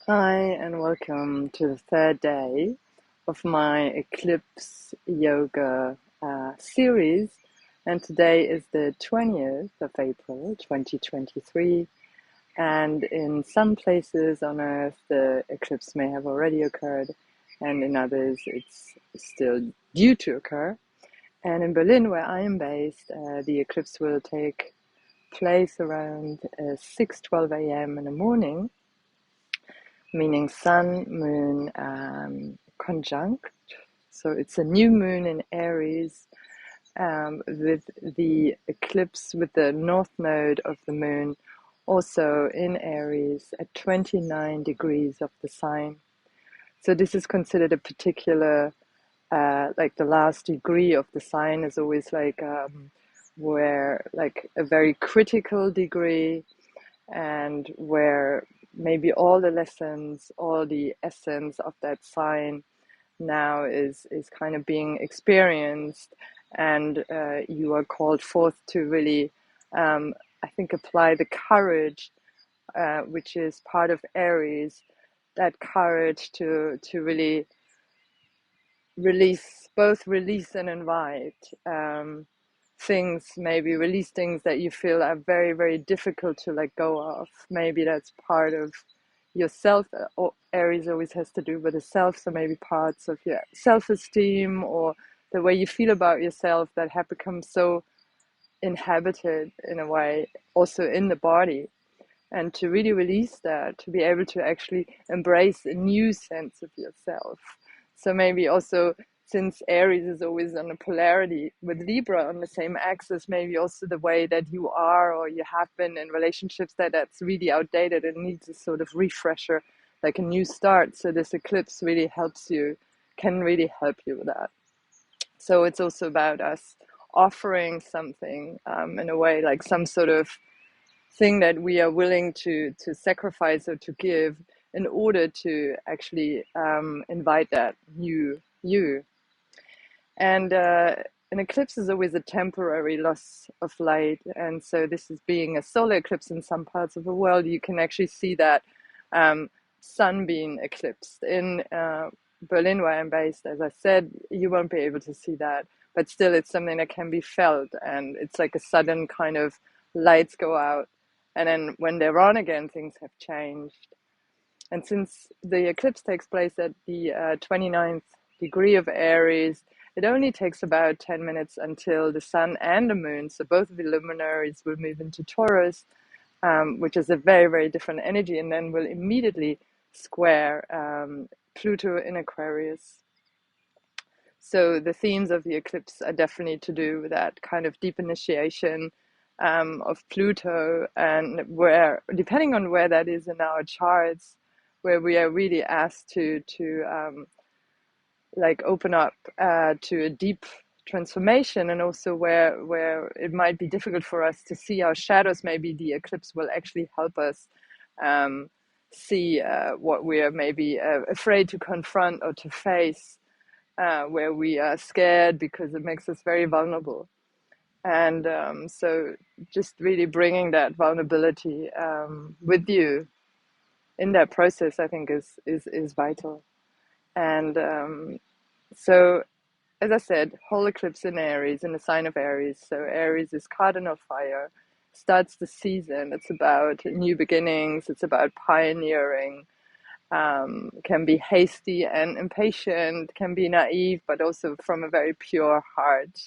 Hi, and welcome to the third day of my Eclipse yoga series. And today is the 20th of April, 2023. And in some places on Earth, the eclipse may have already occurred, and in others, it's still due to occur. And in Berlin, where I am based, the eclipse will take place around 6:12 a.m. in the morning, meaning sun, moon, conjunct. So it's a new moon in Aries, with the eclipse with the north node of the moon also in Aries at 29 degrees of the sign. So this is considered a particular, like the last degree of the sign is always like where like a very critical degree, and where maybe all the lessons, all the essence of that sign now is kind of being experienced, and you are called forth to really, I think, apply the courage, which is part of Aries, that courage to really release and invite things, maybe release things that you feel are very, very difficult to let go of. Maybe that's part of yourself, or Aries always has to do with the self, so maybe parts of your self-esteem or the way you feel about yourself that have become so inhabited in a way, also in the body. And to really release that, to be able to actually embrace a new sense of yourself. So maybe also, since Aries is always on a polarity with Libra on the same axis, maybe also the way that you are or you have been in relationships, that's really outdated and needs a sort of refresher, like a new start. So this eclipse really can really help you with that. So it's also about us offering something, in a way, like some sort of thing that we are willing to sacrifice or to give in order to actually invite that new you. And an eclipse is always a temporary loss of light, and so this is being a solar eclipse in some parts of the world. You can actually see that sun being eclipsed. In Berlin, where I'm based, as I said, you won't be able to see that, but still it's something that can be felt, and it's like a sudden kind of lights go out, and then when they're on again, things have changed. And since the eclipse takes place at the 29th degree of Aries, it only takes about 10 minutes until the sun and the moon, so both of the luminaries, will move into Taurus, which is a very, very different energy, and then will immediately square Pluto in Aquarius. So the themes of the eclipse are definitely to do with that kind of deep initiation of Pluto, and where, depending on where that is in our charts, where we are really asked to like open up to a deep transformation, and also where it might be difficult for us to see our shadows. Maybe the eclipse will actually help us see what we are maybe afraid to confront or to face, where we are scared because it makes us very vulnerable. And so just really bringing that vulnerability with you in that process, I think is vital. And so, as I said, whole eclipse in Aries, in the sign of Aries. So Aries is cardinal fire, starts the season. It's about new beginnings. It's about pioneering. Can be hasty and impatient, can be naive, but also from a very pure heart,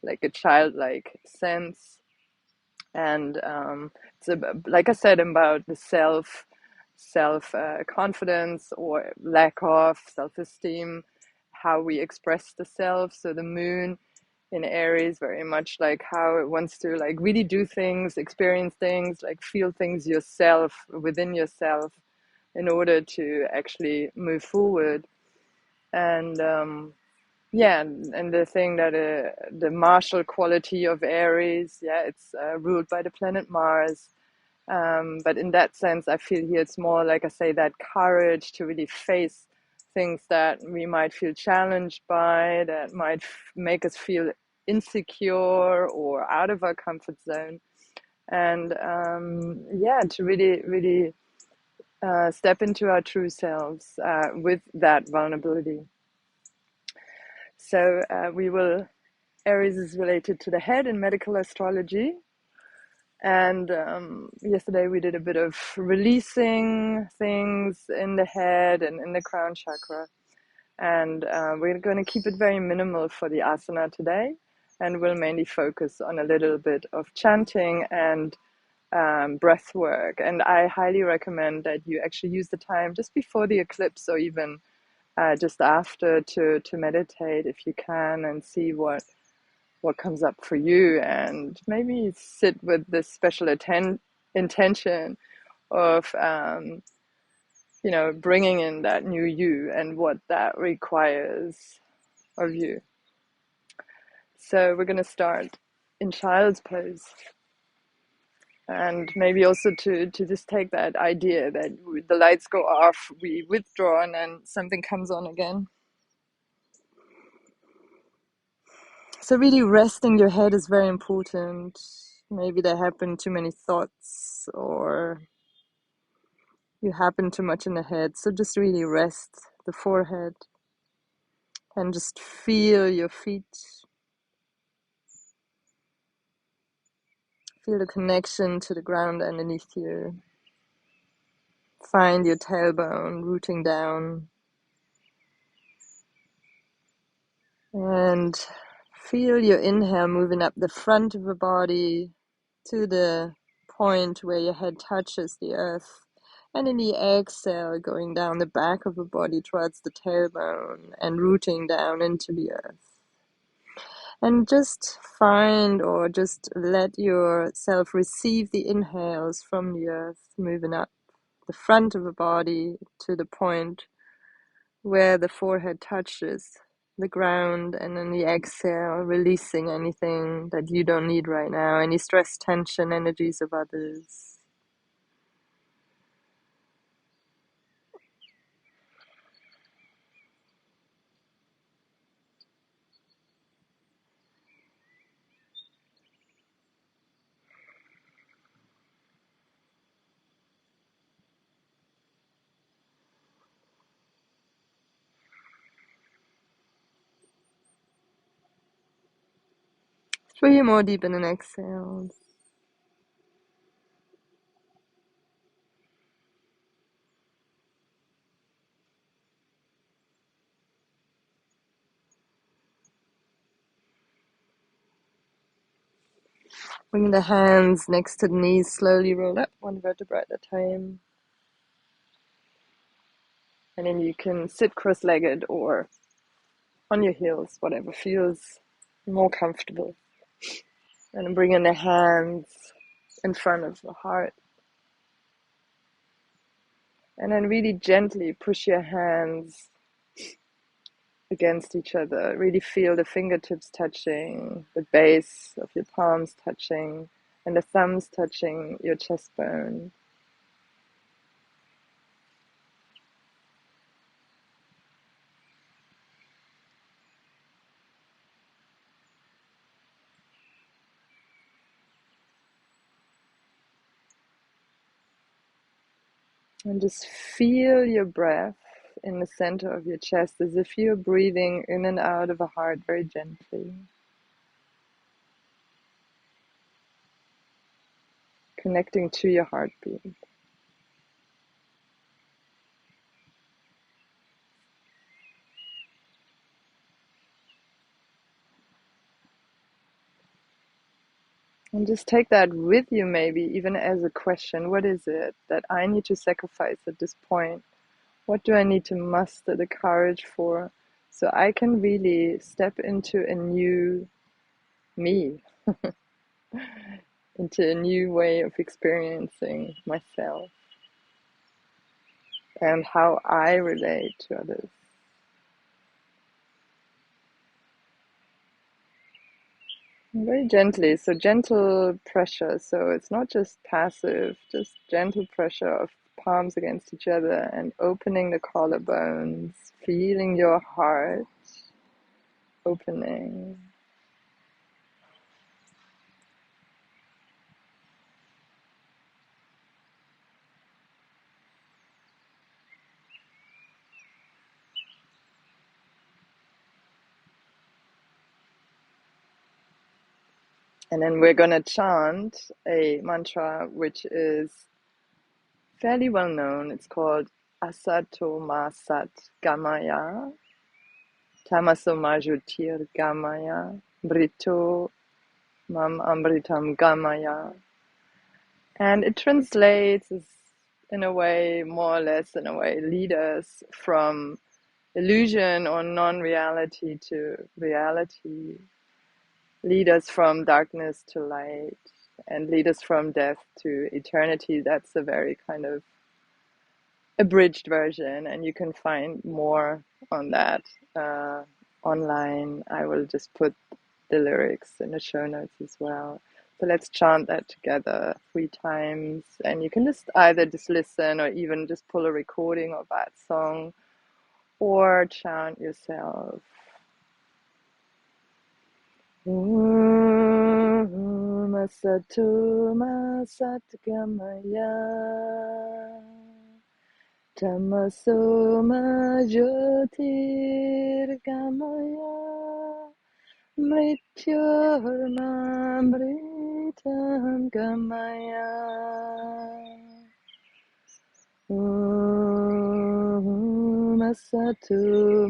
like a childlike sense. And it's like I said, about the self confidence or lack of self esteem, how we express the self. So the moon in Aries very much like how it wants to like really do things, experience things, like feel things yourself, within yourself, in order to actually move forward. And yeah, and the thing that the martial quality of Aries, yeah, it's ruled by the planet Mars. But in that sense, I feel here it's more, like I say, that courage to really face things that we might feel challenged by, that might make us feel insecure or out of our comfort zone. And yeah, to really, really step into our true selves with that vulnerability. So Aries is related to the head in medical astrology. And yesterday we did a bit of releasing things in the head and in the crown chakra. And we're going to keep it very minimal for the asana today. And we'll mainly focus on a little bit of chanting and breath work. And I highly recommend that you actually use the time just before the eclipse or even just after to meditate if you can, and see what comes up for you, and maybe sit with this special intention of bringing in that new you and what that requires of you. So we're going to start in child's pose, and maybe also to just take that idea that the lights go off, we withdraw, and then something comes on again. So really resting your head is very important. Maybe there have been too many thoughts, or you happen too much in the head. So just really rest the forehead and just feel your feet. Feel the connection to the ground underneath you. Find your tailbone rooting down. And feel your inhale moving up the front of the body to the point where your head touches the earth. And in the exhale, going down the back of the body towards the tailbone and rooting down into the earth. And just find, or just let yourself receive the inhales from the earth, moving up the front of the body to the point where the forehead touches the ground, and then the exhale, releasing anything that you don't need right now, any stress, tension, energies of others. Three more deep in an exhale. Bring the hands next to the knees, slowly roll up one vertebra at a time. And then you can sit cross-legged or on your heels, whatever feels more comfortable. And bring in the hands in front of the heart. And then really gently push your hands against each other. Really feel the fingertips touching, the base of your palms touching, and the thumbs touching your chest bone. And just feel your breath in the center of your chest, as if you're breathing in and out of a heart very gently. Connecting to your heartbeat. And just take that with you, maybe even as a question. What is it that I need to sacrifice at this point? What do I need to muster the courage for, so I can really step into a new me, into a new way of experiencing myself and how I relate to others. Very gently, so gentle pressure, so it's not just passive, just gentle pressure of palms against each other and opening the collarbones, feeling your heart opening. And then we're going to chant a mantra which is fairly well known. It's called Asato Ma Sat Gamaya, Tamaso Ma Jyotir Gamaya, Brito Mam Amritam Gamaya. And it translates as, in a way, more or less in a way, lead us from illusion or non-reality to reality, lead us from darkness to light, and lead us from death to eternity. That's a very kind of abridged version, and you can find more on that online. I will just put the lyrics in the show notes as well. So let's chant that together 3 times, and you can just either just listen or even just pull a recording of that song or chant yourself. Masato Masat Gamaya, Tamaso Ma Jyotir Gamaya, Mrityurmamritam Gamaya. Masatu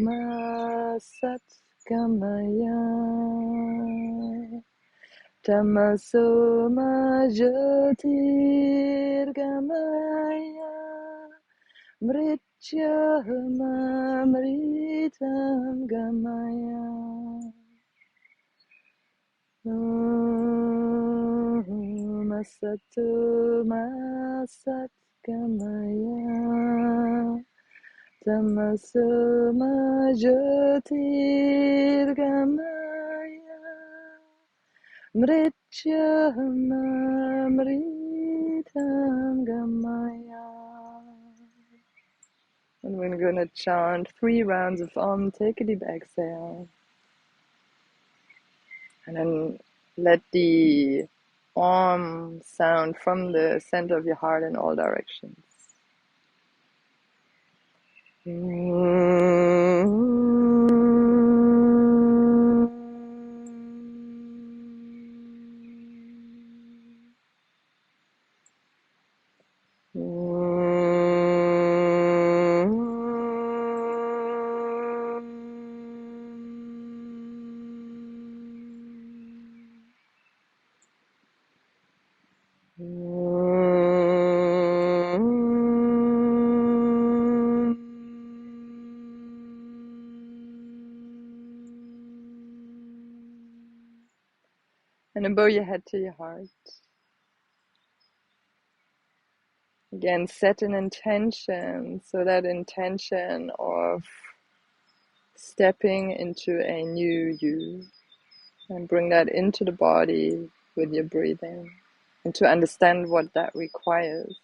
Masat Gamaya, Tamaso Ma Jyotir Gamaya, Mrityurmamritam Gamaya. Masatu Masat Gamaya, Tamaso Ma Jyotir Gamaya, Mrityurmamritam Gamaya. And we're going to chant 3 rounds of Om. Take a deep exhale. And then let the Om sound from the center of your heart in all directions. And then bow your head to your heart. Again, set an intention. So that intention of stepping into a new you. And bring that into the body with your breathing. And to understand what that requires.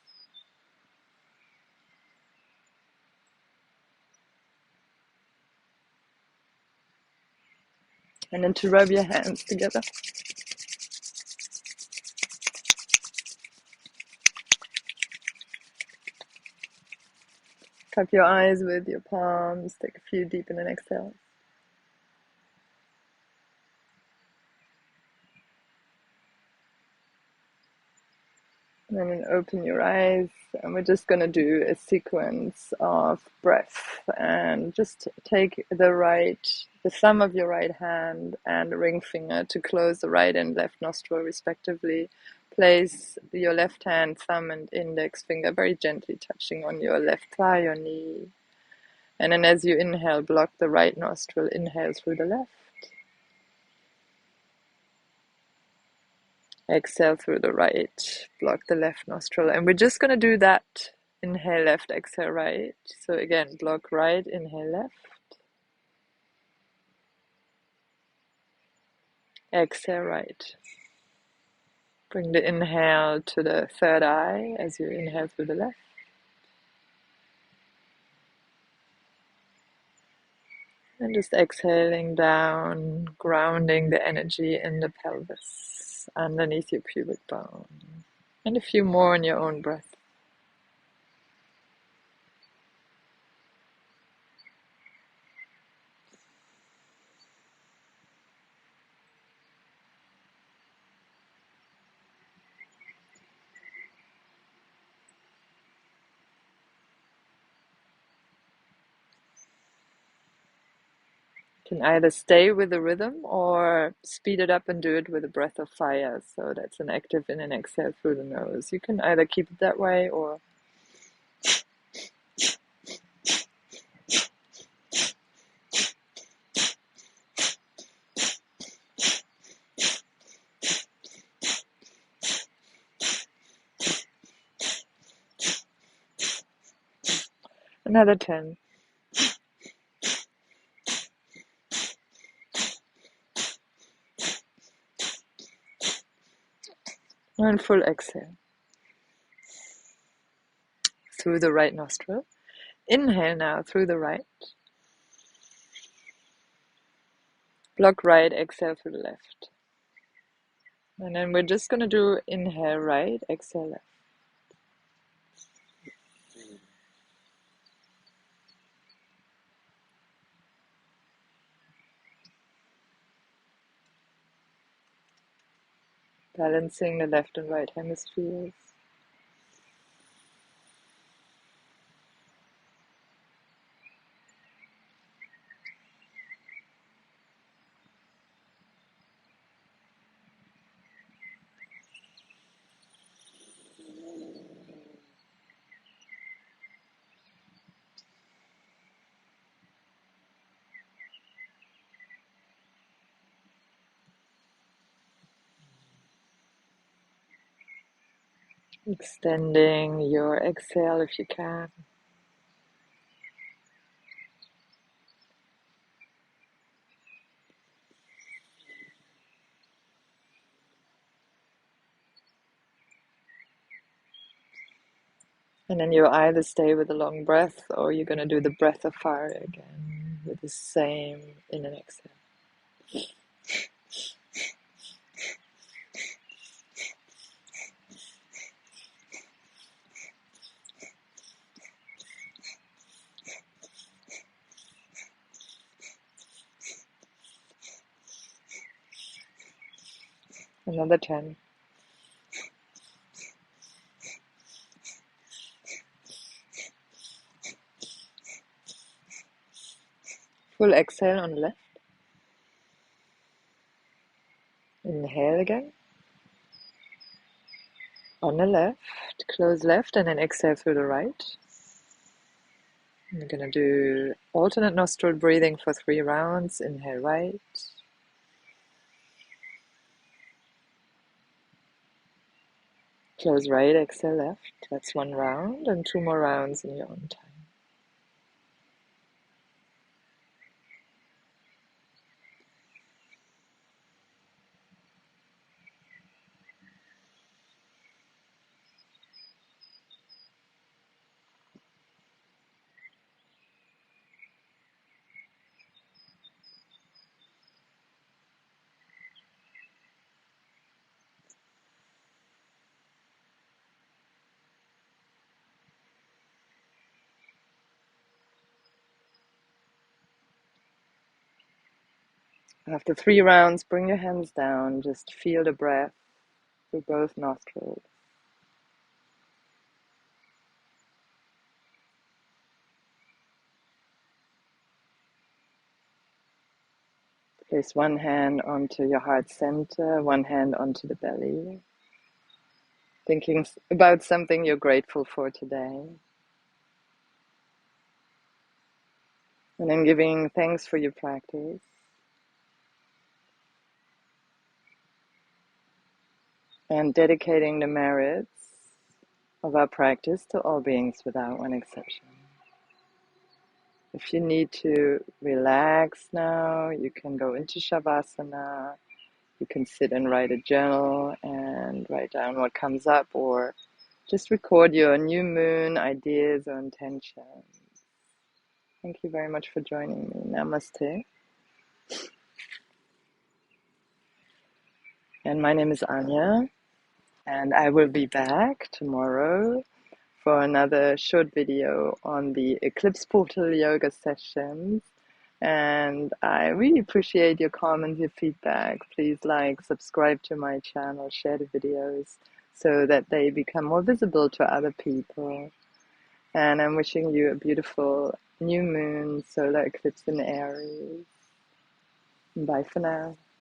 And then to rub your hands together. Cup your eyes with your palms. Take a few deep in an exhale. And then open your eyes. And we're just going to do a sequence of breath. And just take the thumb of your right hand and the ring finger to close the right and left nostril respectively. Place your left hand, thumb and index finger very gently touching on your left thigh or knee. And then as you inhale, block the right nostril, inhale through the left. Exhale through the right, block the left nostril. And we're just going to do that. Inhale left, exhale right. So again, block right, inhale left. Exhale right. Bring the inhale to the third eye as you inhale through the left. And just exhaling down, grounding the energy in the pelvis, underneath your pubic bone. And a few more in your own breath. can either stay with the rhythm or speed it up and do it with a breath of fire. So that's an active in and exhale through the nose. You can either keep it that way or another 10. And full exhale through the right nostril. Inhale now through the right. Block right, exhale through the left. And then we're just going to do inhale right, exhale left. Balancing the left and right hemispheres. Extending your exhale if you can. And then you either stay with a long breath or you're going to do the breath of fire again with the same in and exhale. Another 10. Full exhale on the left. Inhale again. On the left, close left, and then exhale through the right. We're going to do alternate nostril breathing for 3 rounds. Inhale right. Close right, exhale left. That's 1 round, and 2 more rounds in your own time. After 3 rounds, bring your hands down. Just feel the breath through both nostrils. Place 1 hand onto your heart center, 1 hand onto the belly. Thinking about something you're grateful for today. And then giving thanks for your practice. And dedicating the merits of our practice to all beings without one exception. If you need to relax now, you can go into Shavasana. You can sit and write a journal and write down what comes up, or just record your new moon ideas or intentions. Thank you very much for joining me. Namaste. And my name is Anya, and I will be back tomorrow for another short video on the Eclipse Portal Yoga sessions. And I really appreciate your comments, your feedback. Please like, subscribe to my channel, share the videos so that they become more visible to other people. And I'm wishing you a beautiful new moon, solar eclipse in Aries. Bye for now.